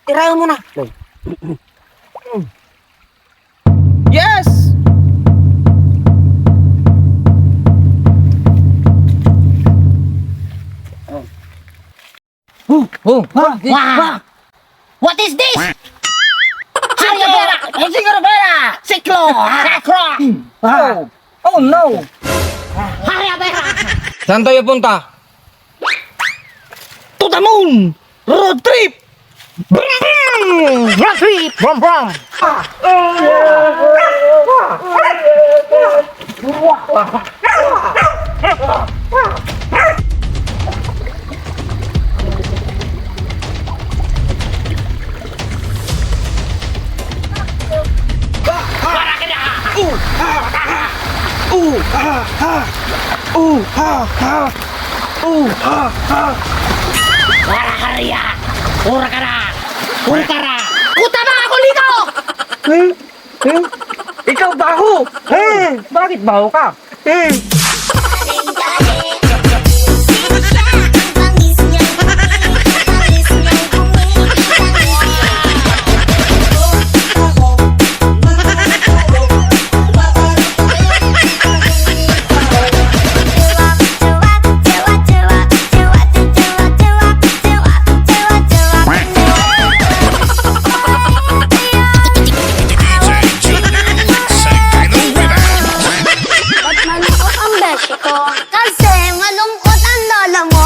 Tirayan mo na. Yes! What is this? Hayabera! Siklo! Sakro! Oh no! Hayabera! Saan tayo punta? To the moon! Road trip! Road trip! Brum brum! Warakarya! Urakara! Urakara! Kutama ako lito! Ikaw baho! Bakit baho ka? Kasi malungkot ang lola mo.